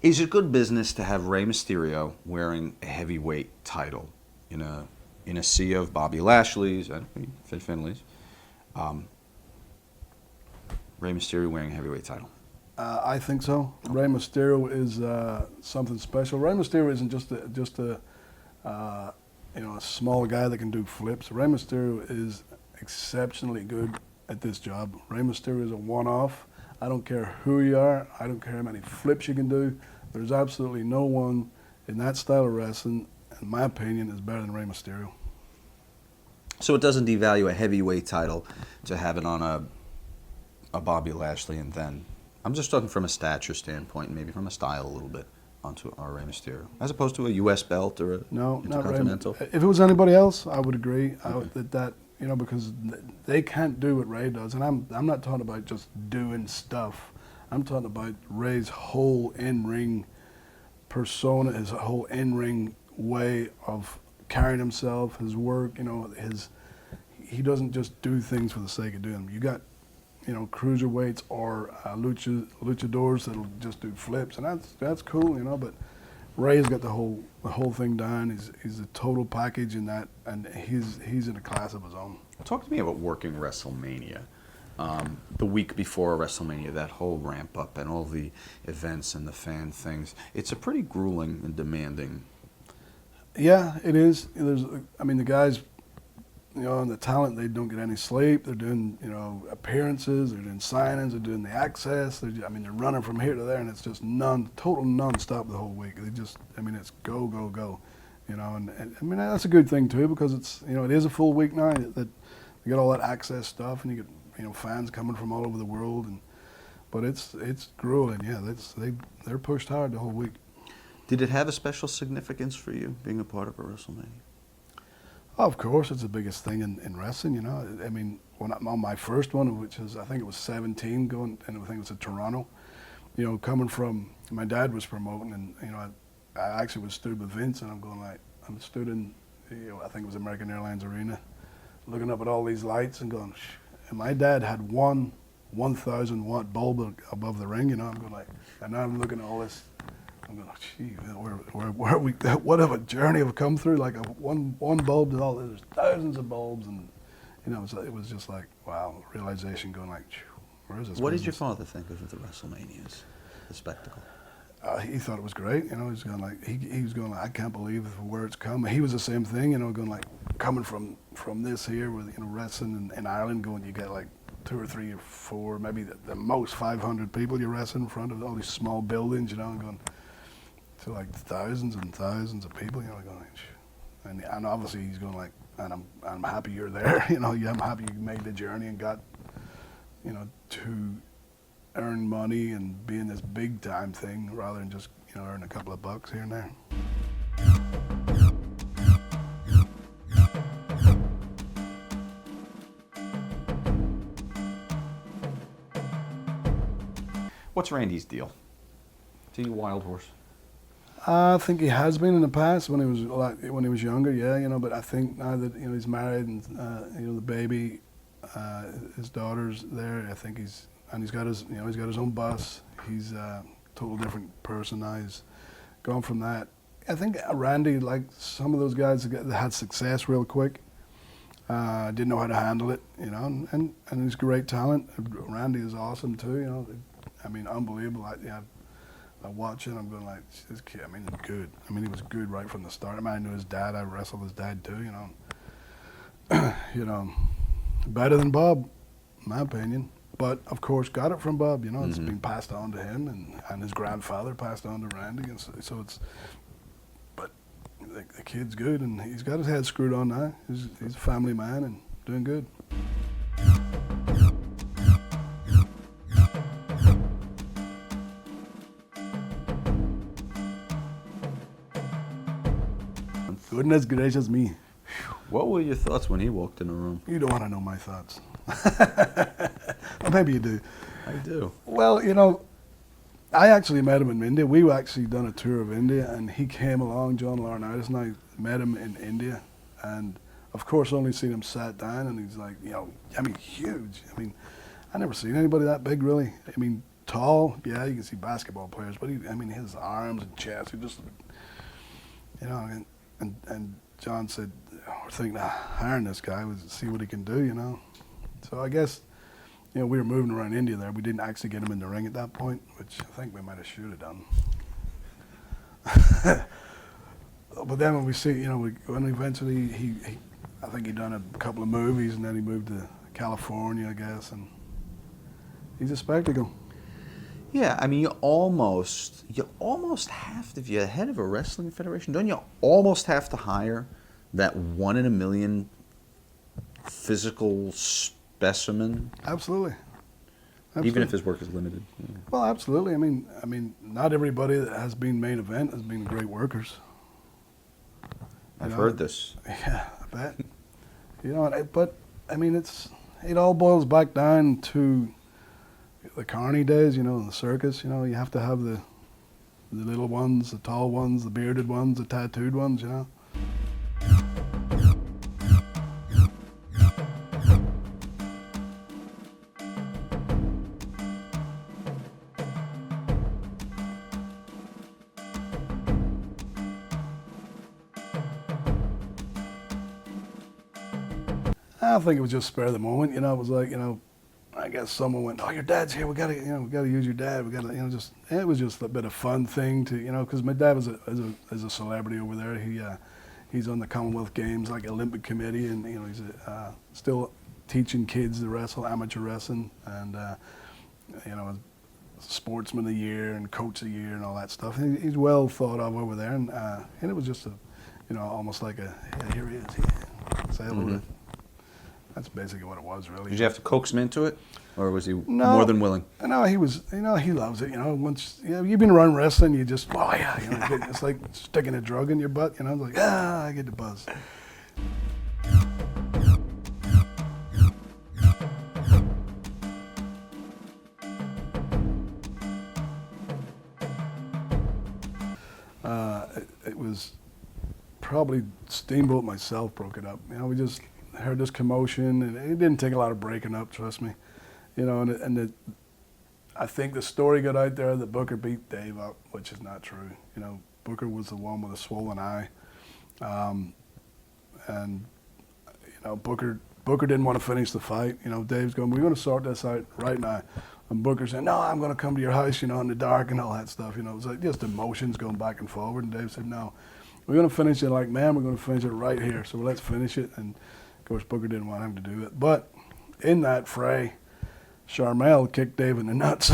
Is it good business to have Rey Mysterio wearing a heavyweight title in a sea of Bobby Lashley's and Dave Finlay's? Rey Mysterio wearing a heavyweight title. I think so. Rey Mysterio is something special. Rey Mysterio isn't just a a small guy that can do flips. Rey Mysterio is exceptionally good at this job. Rey Mysterio is a one-off. I don't care who you are. I don't care how many flips you can do. There's absolutely no one in that style of wrestling, in my opinion, is better than Rey Mysterio. So it doesn't devalue a heavyweight title to have it on a Bobby Lashley, and then I'm just talking from a stature standpoint, maybe from a style a little bit, onto our Rey Mysterio, as opposed to a U.S. belt or a Intercontinental. Not Rey. If it was anybody else, I would agree. Okay. Because they can't do what Rey does, and I'm not talking about just doing stuff. I'm talking about Rey's whole in-ring persona, his whole in-ring way of carrying himself, his work. He doesn't just do things for the sake of doing them. You got cruiserweights or luchadors that'll just do flips, and that's cool, But Rey's got the whole thing down. He's a total package in that, and he's in a class of his own. Talk to me about working WrestleMania. The week before WrestleMania, that whole ramp up and all the events and the fan things. It's a pretty grueling and demanding. Yeah, it is. The guys, and the talent, they don't get any sleep. They're doing, appearances. They're doing signings. They're doing the access. They're running from here to there, and it's just total non-stop the whole week. It's go, go, go, and that's a good thing too, because it's, it is a full week now that you get all that access stuff, and you get, fans coming from all over the world, but it's grueling. Yeah, they're pushed hard the whole week. Did it have a special significance for you being a part of a WrestleMania? Of course, it's the biggest thing in wrestling, when I'm on my first one, which is, I think it was 17 going, and I think it was at Toronto, coming from, my dad was promoting, and, I actually was stood with Vince, and I'm stood in, I think it was American Airlines Arena, looking up at all these lights and going, shh. And my dad had one 1,000 watt bulb above the ring, I'm going like, and now I'm looking at all this. I'm going, gee, where are we? What of a journey have come through? Like one bulb to all. There's thousands of bulbs, and it was just like, wow, realization going like, where is this? What did your father think of the WrestleManias, the spectacle? He thought it was great. He was going like, he was going like, I can't believe where it's come. He was the same thing, going like, coming from this here with wrestling in Ireland, going, you get like 2 or 3 or 4, maybe the most 500 people you wrestle in front of all these small buildings, and going to like thousands and thousands of people, going, and obviously he's going like, and I'm happy you're there, I'm happy you made the journey and got, to earn money and be in this big time thing rather than just, earn a couple of bucks here and there. What's Randy's deal? Is he a wild horse? I think he has been in the past when he was younger, yeah, but I think now that he's married and the baby, his daughter's there, I think he's got his own bus. He's a total different person now. He's gone from that. I think Randy, like some of those guys that had success real quick, didn't know how to handle it, and he's great talent. Randy is awesome too, unbelievable. I watch it, I'm going like, this kid, he's good. He was good right from the start. I knew his dad. I wrestled his dad too, better than Bob, in my opinion. But of course, got it from Bob. It's been passed on to him, and his grandfather passed on to Randy, and so it's. But the kid's good, and he's got his head screwed on now. He's a family man and doing good. Goodness gracious me. What were your thoughts when he walked in the room? You don't want to know my thoughts. Well, maybe you do. I do. Well, I actually met him in India. We actually done a tour of India, and he came along, John Laurinaitis, and I met him in India. And, of course, only seen him sat down, and he's like, huge. I never seen anybody that big, really. tall, yeah, you can see basketball players, but his arms and chest, he just, and John said, we're thinking of hiring this guy, see what he can do, So I guess, we were moving around India there. We didn't actually get him in the ring at that point, which I think we might have should have done. But then when we see, when eventually I think he done a couple of movies, and then he moved to California, I guess, and he's a spectacle. Yeah, you almost have to, if you're head of a wrestling federation, don't you almost have to hire that 1 in a million physical specimen? Absolutely. Even if his work is limited. Yeah. Well, absolutely. Not everybody that has been main event has been great workers. I've heard this. Yeah, I bet. But it all boils back down to the carny days, the circus. You have to have the little ones, the tall ones, the bearded ones, the tattooed ones. I think it was just spare of the moment. It was like, I guess someone went, "Oh, your dad's here. We gotta use your dad. We gotta, it was just a bit of fun thing to, because my dad was a celebrity over there. He's on the Commonwealth Games, like Olympic Committee, and he's still teaching kids to wrestle, amateur wrestling, and sportsman of the year and coach of the year and all that stuff. He's well thought of over there, and it was just almost like here he is. Say hello to. That's basically what it was, really. Did you have to coax him into it, or was he more than willing? No, he was. He loves it. Once you've been around wrestling, you just it's like sticking a drug in your butt. Like I get the buzz. It was probably Steamboat myself broke it up. We just heard this commotion, and it didn't take a lot of breaking up, trust me. I think the story got out there that Booker beat Dave up, which is not true. Booker was the one with a swollen eye, and Booker didn't want to finish the fight. Dave's going, "We're going to sort this out right now," and Booker said, "No, I'm going to come to your house, in the dark," and all that stuff. It was like just emotions going back and forward. And Dave said, "No, we're going to finish it like man. We're going to finish it right here. So let's finish it." And of course, Booker didn't want him to do it. But in that fray, Charmel kicked Dave in the nuts.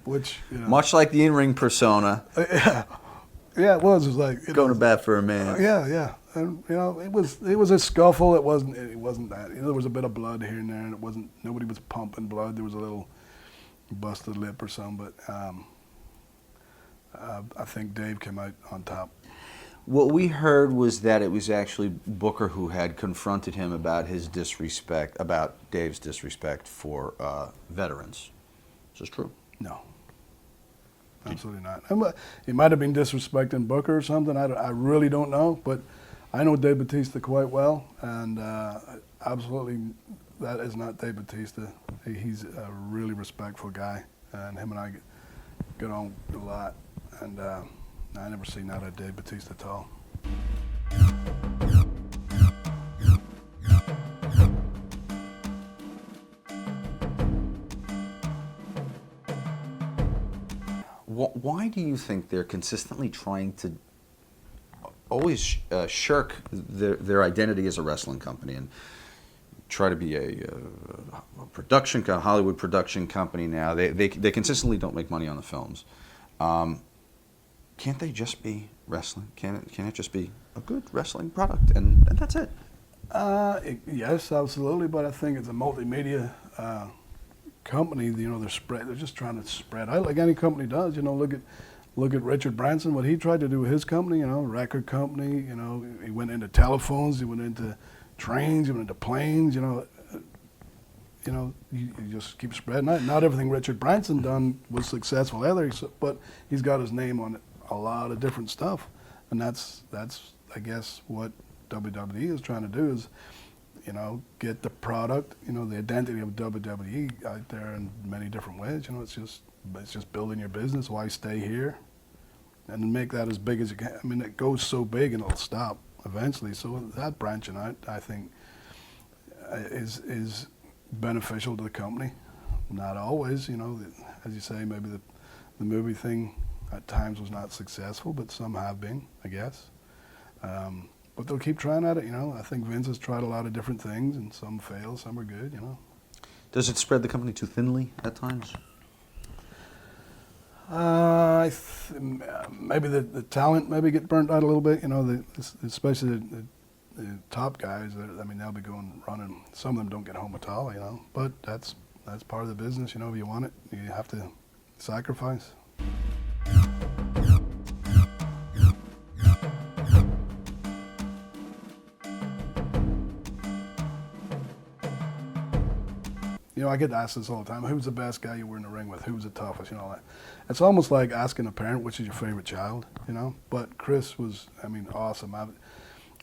Which, much like the in-ring persona. Yeah, it was. It was like going to bat for a man. Yeah. And it was a scuffle. It wasn't that. There was a bit of blood here and there, and it wasn't. Nobody was pumping blood. There was a little busted lip or something, but I think Dave came out on top. What we heard was that it was actually Booker who had confronted him about Dave's disrespect for veterans. Is this true? No. Absolutely not. He might have been disrespecting Booker or something. I really don't know, but I know Dave Bautista quite well, and absolutely that is not Dave Bautista. He's a really respectful guy, and him and I get on a lot, and I never seen that at Dave Bautista at all. Why do you think they're consistently trying to always shirk their identity as a wrestling company and try to be a Hollywood production company now? They consistently don't make money on the films. Can't they just be wrestling? Can it just be a good wrestling product and that's it? Yes, absolutely. But I think it's a multimedia company. They're just trying to spread out like any company does. Look at Richard Branson, what he tried to do with his company. Record company. He went into telephones. He went into trains. He went into planes. You just keep spreading out. Not everything Richard Branson done was successful either, but he's got his name on a lot of different stuff, and that's I guess what WWE is trying to do is, you know, get the product, you know, the identity of WWE out there in many different ways. You know, it's just building your business. Why stay here? And make that as big as you can. I mean, it goes so big and it'll stop eventually. So that branching out, I think, is beneficial to the company. Not always, you know. As you say, maybe the movie thing at times was not successful, but some have been, I guess. But they'll keep trying at it, you know. I think Vince has tried a lot of different things, and some fail, some are good, you know. Does it spread the company too thinly at times? Maybe the talent maybe get burnt out a little bit, you know. Especially the top guys. I mean, they'll be going running. Some of them don't get home at all, you know. But that's part of the business, you know. If you want it, you have to sacrifice. You know, I get asked this all the time. Who's the best guy you were in the ring with? Who's the toughest? You know, it's almost like asking a parent which is your favorite child. You know, but Chris was, I mean, awesome.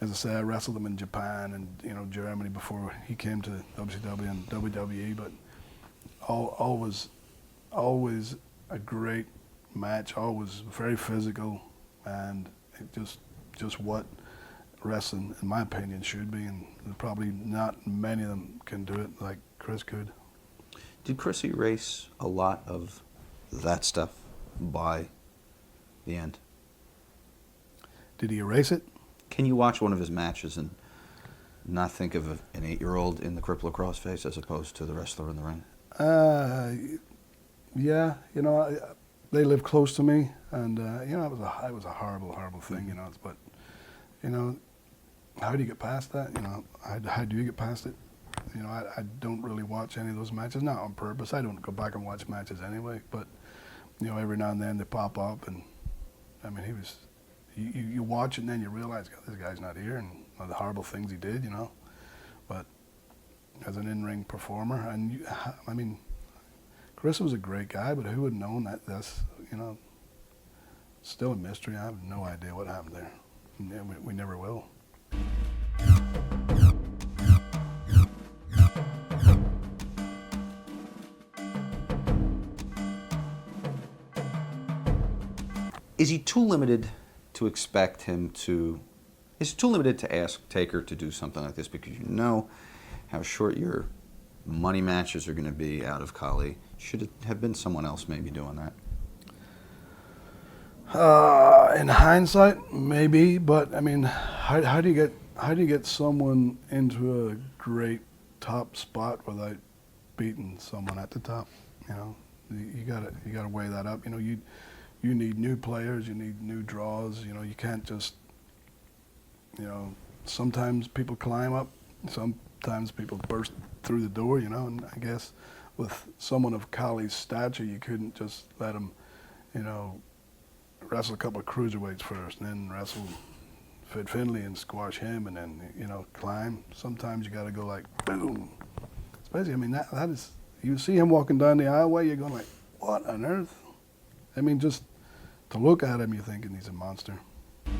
As I say, I wrestled him in Japan and, you know, Germany before he came to WCW and WWE. But always a great match. Always very physical, and it just what wrestling, in my opinion, should be. And probably not many of them can do it like Chris could. Did Chris erase a lot of that stuff by the end? Did he erase it? Can you watch one of his matches and not think of an 8-year-old in the crippler crossface as opposed to the wrestler in the ring? Yeah, you know, they live close to me, and you know, it was a horrible thing, you know. But you know, how do you get past that? You know, how do you get past it? You know, I don't really watch any of those matches, not on purpose. I don't go back and watch matches anyway. But you know, every now and then they pop up, and I mean, he was. You watch it and then you realize, God, this guy's not here, and the horrible things he did, you know. But as an in-ring performer, and I mean, Chris was a great guy, but who would have known that? That's, you know, still a mystery. I have no idea what happened there. And we never will. Is he too limited to expect him to... Is it too limited to ask Taker to do something like this because you know how short your money matches are going to be out of Khali? Should it have been someone else maybe doing that? In hindsight, maybe, but I mean, how do you get someone into a great top spot without beating someone at the top? You know, you gotta weigh that up. You know, you need new players, you need new draws. You know, you can't just, you know, sometimes people climb up, sometimes people burst through the door, you know, and I guess with someone of Khali's stature, you couldn't just let him, you know, wrestle a couple of cruiserweights first and then wrestle Dave Finlay and squash him and then, you know, climb. Sometimes you got to go like, boom. Especially, I mean, that is, you see him walking down the aisleway, you're going like, what on earth? I mean, just to look at him, you're thinking he's a monster.